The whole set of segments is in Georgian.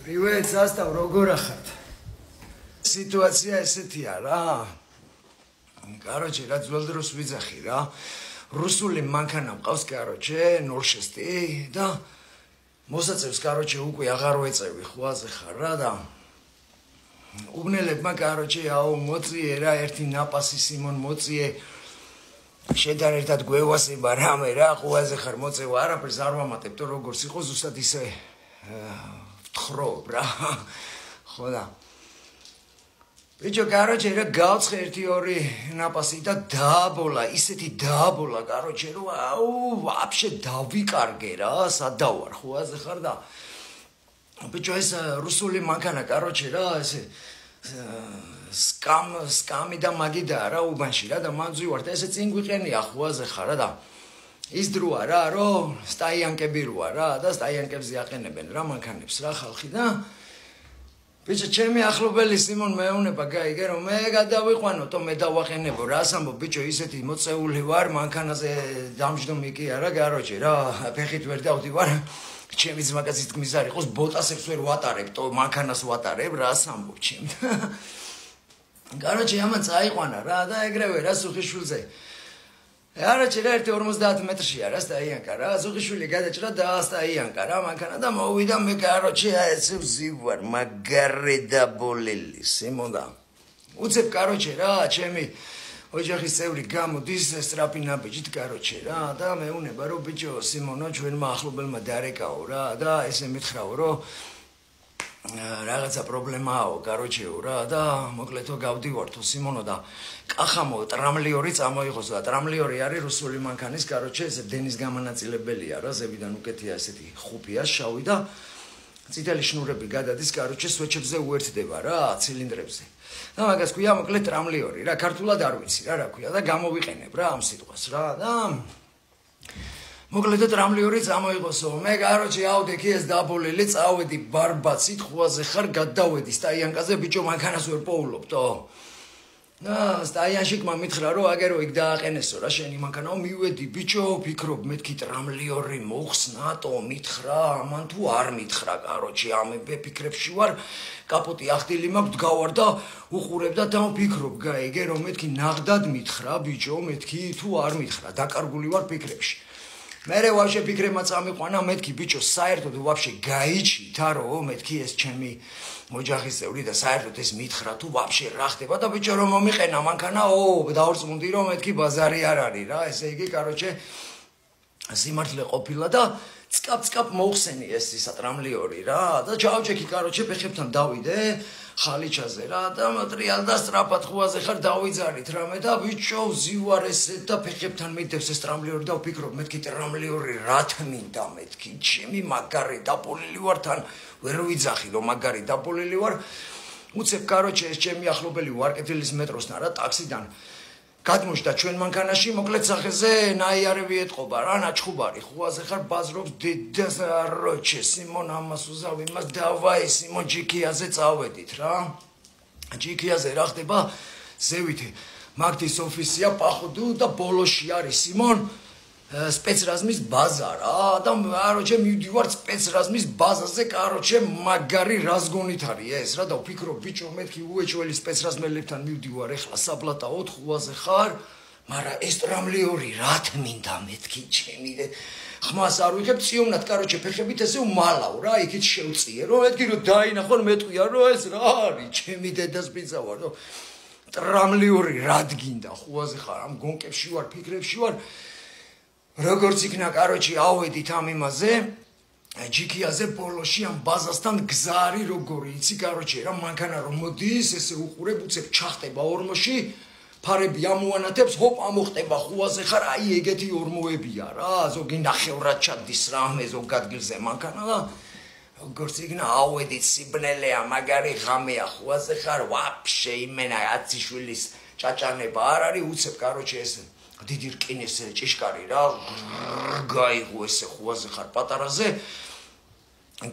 Привет, состав, როგორ ახართ? Ситуация ესეთია რა. Короче, რა ძველ დროს ვიძახი რა. რუსული მანქანა მყავს, короче, 06 და მოსაწევს, короче, უკვე აღარ ვეწევი, ხوازე ხარ რა და უბნელებმა, короче, აუ მოწიე რა, ერთი ნაპასი სიმონ მოწიე. შენთან ერთად გვევასება რამე რა, ხوازე ხარ მოწევა, არაფერს არ ვამატებ, თუ როგორც იყო ზუსტად ისე ვთხრობ რა. ხო და ბიჭო, короче, რა გავცხე ერთი-ორი ნაპასი და დააბოლა, ისეთი დააბოლა, короче, რომ აუ, вообще დავიკარგე რა, სადავარ, ხوازე ხარ და ბიჭო, ეს რუსული მანქანა, короче, რა, ესე სკამი და მაგიდა რა უბანში რა და მანძვივარ და ესე წინ გვიყენია ხوازე ხარ და ის დროა რა, რომ სტაიანკები როა რა და სტაიანკებზე აყენებენ რა მანქანებს რა ხალხი და ბიჭო, ჩემი ახლობელი სიმონ მეუნება გაიგე რომ მე გადავიყვანო, თო მე დავაყენებო რას ამბობ ბიჭო, ისეთი მოწეული ვარ მანქანაზე დამჯდომი კი არა, короче, რა, ფეხით ვერ დავდივარ. ჩემი ძმაკაცის თქმის არ იყოს, ბოტასებს ვერ ვატარებ, თო მანქანას ვატარებ, რას ამბობ ჩემ. короче, ამან წაიყვანა რა და ეგრევე რა სუხიშვილზე. короче, რა 50 მეტრშია რა სტაიანკა რა, სუხიშვილი გადაჭრა და სტაიანკა რა მანქანა და მოვიდა მე, короче, ესე ვზივარ, მაგარი დაბოლილი, სიმონდა. უცებ, короче, რა, ჩემი ოჯახის წევრი გამოდის სტრაფი ნაბიჯით, короче, რა და მეუნება რომ ბიჭო, სიმონო, ჩვენმა ახლობელმა დარეკაო რა და ესე მითხრაო რომ რაღაცა პრობლემაო, короче, რა და მოკლედო გავდივართო სიმონო და კახამო ტრამლიორი წამოიღოს და ტრამლიორი არის რუსული მანქანის, короче, ესე დენის გამანაწილებელია რა, ზებიდან უკეთია ესეთი ხუპია, შავი და წითელი შნურები გადადის, короче, სვეჩებზე უერთდება რა, ცილინდრებზე. და მაგას ქვია მოკლედ ტრამლიორი რა, ქართულად არ ვიცი რა ქვია და გამოვიყენებ რა ამ სიტყვას რა და მოკლედ ტრამლიორი წამოიღოსო, მე, короче, აუდექი ეს დაბოლილი წავედი ბარბაცით, ხوازე ხარ გადავედი სტაიანკაზე, ბიჭო, მანქანას ვერ პოულობდო. და სტაიანში მითხრა რომ აგერო იქ დააყენესო რა შენი მანქანა, მივედი ბიჭო, ფიქრობ მეთქი ტრამლიორი მოხსნატო, მითხრა, ამან თუ არ მითხრა, короче, ამებე ფიქრებში ვარ, კაპოტი ახდილი მაქვს, დგავარ და უყურებ და დავფიქრობ, გაიგე რომ მეთქი ნაღდად მითხრა, ბიჭო, მეთქი თუ არ მითხრა, დაკარგული ვარ ფიქრებში. მერე ვაფშე ფიქრებმა წამიყვანა, მეთქი ბიჭო, საერთოდ ვაფშე გაიჩითა რომ მეთქი ეს ჩემი ოჯახის წევრი და საერთოდ ეს მითხრა თუ ვაფშე რა ხდება და ბიჭო რომ მომიყენა მანქანა, დავრწმუნდი რომ მეთქი ბაზარი არ არის რა, ესე იგი, короче, სიმართლე ყოფილა და წკაპ მოხსენი ეს ტრამლიორი რა და ჩავჭექი, короче, ფეხებთან დავიდე ხალიჩაზე რა და მატრიალ და სტრაფად ხوازე ხარ დავიძარით რამე და ბიჭო ვზივარ ესე და ფეხებთან მიდევს ეს ტრამლიორი და ვფიქრობ მეთქი ტრამლიორი რა თმინდა მეთქი ჩემი მაგარი დაბოლილი ვარ თან ვერ ვიძახი რომ მაგარი დაბოლილი ვარ უცებ, короче, ეს ჩემი ახლობელი ვარკეთილის მეტროსთან რა ტაქსიდან გადმოშდა ჩვენ მანქანაში, მოკლედ სახეზე ნაიარევი ეთყობა რა, ნაჩხუბარი, ხوازე ხარ ბაზრობს დედას როჩე, სიმონ ამას უზავ იმას, დავაი, სიმონ ჯიქიაზე წავედით რა. ჯიქიაზე რა ხდება, ზევითი, მაგდის ოფისია, პახუდუ და ბოლოში არის სიმონ, სპეცრაზმის ბაზა რა და короче, მივდივარ სპეცრაზმის ბაზაზე, короче, მაგარი რაზგონით არის ეს რა და ვფიქრობ, ბიჭო, მეთქი უეჭველი სპეცრაზმელებთან მივდივარ ეხლა საბლატაოდ, ხوازე ხარ, მაგრამ ეს ტრამლიორი რა თმინდა მეთქი ჩემი ხმას არ ვიღებ წიოვნად, короче, ფეხებით ესე უმალავ რა, იქით შევწიე რომ მეთქი რომ დაინახონ მეტყვია რომ ეს რა არის, ჩემი დედას ბიძავარ რომ ტრამლიორი რა დგინდა, ხوازე ხარ, ამ გონკებში ვარ, ფიქრებში ვარ. როგორც იქნა, короче, ავედით ამ იმაზე, ჯიქიაზე ბოლოში ამ ბაზასთან გზა არის როგორი, იცი, короче, რა მანქანა რომ მოდის, ესე უყურებ, უცებ ჩახტება ორმოში, ფარები ამოანათებს, ჰოპ, ამოხტება ხوازე ხარ, აი ეგეთი ორმოებია რა, ზოგი ნახევრად ჩადის რამე ზოგ ადგილზე მანქანა და როგორც იქნა, ავედით სიბნელეა, მაგარი ღამეა, ხوازე ხარ, ვაფშე იმენა აციშვილის ჭაჭანება არ არის, უცებ, короче, ესე დიდი რკინის ჭიშკარი რა, გაიღო ესე ხوازე ხარ პატარაზე,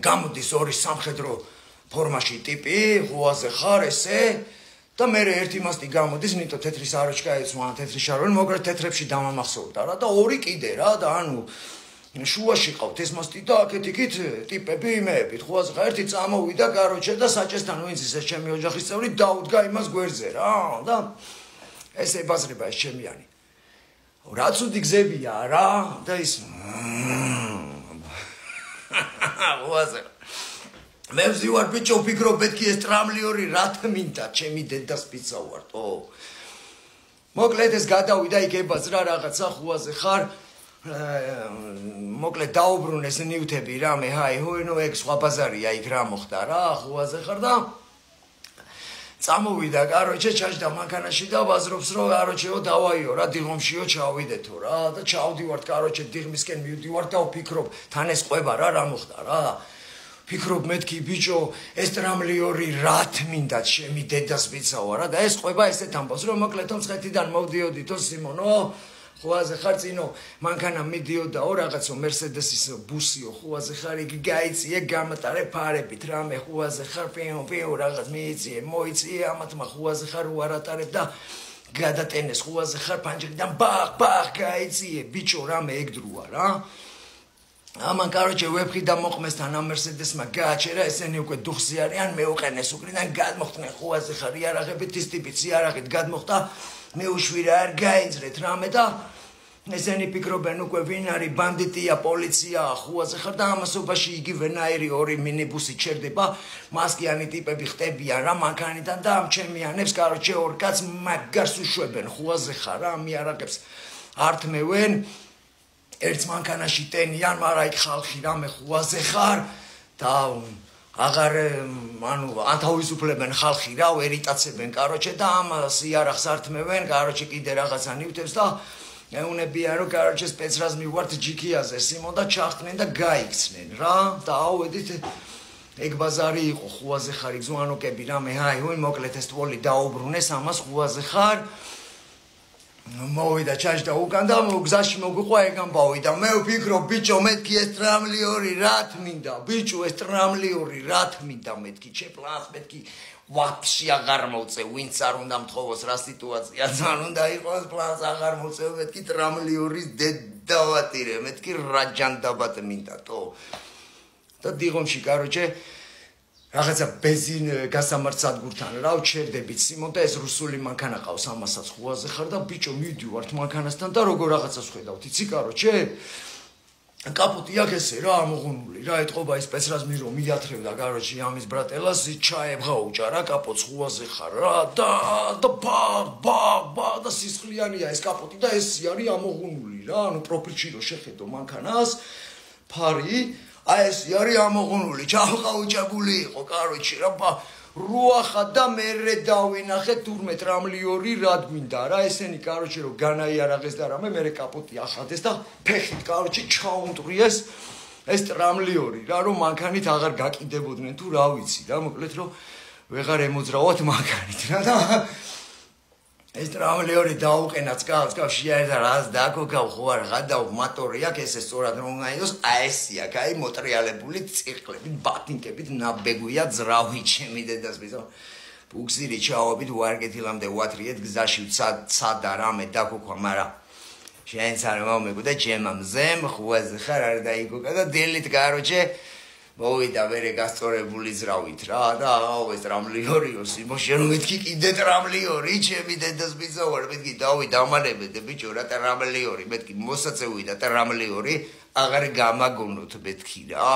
გამოდის ორი სამხედრო ფორმაში ტიპი, ხوازე ხარ ესე და მე ერთი მასტი გამოდის, ნიტო თეთრი საროჩკა ეცვა, თეთრი შარველი, მოგრე თეთრებში დამამახსოვრდა რა და ორი კიდე რა და ანუ შუაში ყავთ ეს მასტი და აქეთ-იქით ტიპები იმეებით ხო ასე ხა ერთი წამოვიდა კაროჩე და საჭესთან ვინც ის ჩემი ოჯახის წევრი დაუდგა იმას გვერდზე რა და ეს ებაზრება ეს ჩემიანი რა ცუდი გზებია რა და ის ვაზე მე ვზივარ ბიჭო ვფიქრობ მეთქი ეს ტრამლიური რა თმინდა ჩემი დედას პიცა ვარტო მოკლედ ეს გადავიდა იქ ებაზრა რაღაცა ხუაზე ხარ მოკლედ დაუბრუნეს ნიუთები რამე ჰაი ჰოინო ეგ სხვა ბაზარია იქ რა მოხდა რა ხუაზე ხარ და წამოვიდა კაროჩე ჩაჯდა მანქანაში და ბაზრობს რომ კაროჩეო დავაიო რა დიღომშიო ჩავიდეთო რა და ჩავდივართ კაროჩე დიღმისკენ მივდივართ და ვფიქრობ თან ეს ყვება რა მოხდა რა ფიქრობ მეთქი ბიჭო ეს ტრამლიური რა თმინდა ჩემი დედას პიცავა რა და ეს ყვება ესეთ ამბობს რომ მოკლედ მცხეთიდან მოვდიოდითო სიმონო ხუაზე ხარ წინო მანქანა მიდიოდაო რაღაცო მერსედესის ბუსიო ხუაზე ხარ იგი გაიწიე გამატარე ფარებით რამე ხუაზე ხარ პიო რაღაც მიიწიე მოიწიე ამათმა ხუაზე ხარ უარატარებ და გადატენეს ხუაზე ხარ პანჯრიდან ბახ გაიწიე ბიჭო რამე ეგ დროა რა ამან კაროჩე ვებხი და მოყმესთან ამ მერსედესმა გააჩერა ესენი უკვე დუხზე არიან მეუყენეს უკრიდან გადმოხდნენ ხუაზე ხარ იარაღებით ის ტიპიც იარაღით გადმოხდა მე უშვირა არ გაიძრეთ რამე და ესენი ფიქრობენ უკვე ვინ არის ბანდიტია პოლიციაა ხუაზე ხარ და ამასობაში იგივენაირი ორი მინიბუსი ჩერდება მასკიანი ტიპები ხტებიან რა მანქანიდან და ამ ჩემიანებს კაროჩე ორ კაც მაგარს უშვებენ ხუაზე ხარ რა მიარაღებს ართმევენ ერთს მანქანაში ტენიან მაგრამ იქ ხალხი რამე ხუაზე ხარ და აღარ ანუ ანთავისუფლებენ ხალხი რა ვერ იტაცებენ კაროჩე და ამ სიარახს ართმევენ კაროჩე კიდე რაღაცა ნივთებს და ეუნებიან რომ კაროჩე სპეცრაზმი ვართ ჯიქიაზე სიმონ და ჩახტნენ და გაიქცნენ რა და ავედით ეგ ბაზარი იყო ხუაზე ხარ იგზვანოკები რამე ჰაი ჰოი მოკლედ ეს თვოლი დაუბრუნეს ამას ხუაზე ხარ მოვიდა ჩაჯდა უკან და გზაში მოგვიყვა ეგ ამბავი და მე ვფიქრობ ბიჭო მეთქი ეს ტრამლიური რა თმინდა ბიჭო ეს ტრამლიური რა თმინდა მეთქი ჩემპლანს მეთქი ვაფშე აღარ მოვწე ვინც არ უნდა მთხოვოს რა სიტუაცია ძალიან უნდა იყოს პლანს აღარ მოვწე მეთქი ტრამლიურის დედავატირე მეთქი რაჯანდაბატ მინდა თო და დიღომში კაროჩე რაღაცა ბენზინ გასამართ სადგურთან რა ვჩერდებით სიმონ და ეს რუსული მანქანა ყავს ამასაც ხუაზე ხარ და ბიჭო მივდივართ მანქანასთან და როგორ რაღაცას ხედავთ იცი კაროჩე კაპოტი აქ ესე რა ამოღუნული რა ეთყობა ის სპეცრაზმი რომ მიათრევდა კაროჩე ამის ბრატელას ჩაებღაუჭა რა კაპოტს ხუაზე ხარ რა და ბა და სისხლიანია ეს კაპოტი და ეს არის ამოღუნული რა ანუ პროფილში რო შეხედო მანქანას ფარი აი ეს არის ამოღუნული ჩავყაუჭებული იყო კაროჩე რა რუახა და მერე დავინახე თურმე ტრამლიური რა გვინდა რა ესენი კაროჩე რომ განაიარაღეს და რამე მერე კაპოტი ახადეს და ფეხით კაროჩე ჩაუნტრიეს ეს ტრამლიური რა რომ მანქანით აღარ გაკიდებოდნენ თუ რა ვიცი რა მოკლედ რომ ვეღარ ემოძრავოთ მანქანით რა და ეს ტრამლიური დაუყენა წკავში და რას დაკოკავ ხო არ გადავ მოტორი აქ ესე სწორად რომ გაიდოს აი ესია კაი მოტრიალებული ციკლებით ბატინკებით ნაბეგვია ძრავი ჩემი დედას ბიზო ბუქსირი ჩაობით ვარგეთილამდე ვათრიეთ გზაში ცადა რამე დაკოქვა მაგრამ შენც არ მომეგო და ჩემ მზემ ხუაზე ხარ არ დაიგოკა და დილით კაროჩე მოვიდა ვერე გასწორებული ძრავით რა და აუ ეს ტრამლიორიო სიმოშე რომ მეთქი კიდე ტრამლიორი ჩემი დედას ბიზავარ მეთქი დავი დამანებდე ბიჭო რა ტრამლიორი მეთქი მოსაწევი და ტრამლიორი აღარ გამაგონოთ მეთქი რა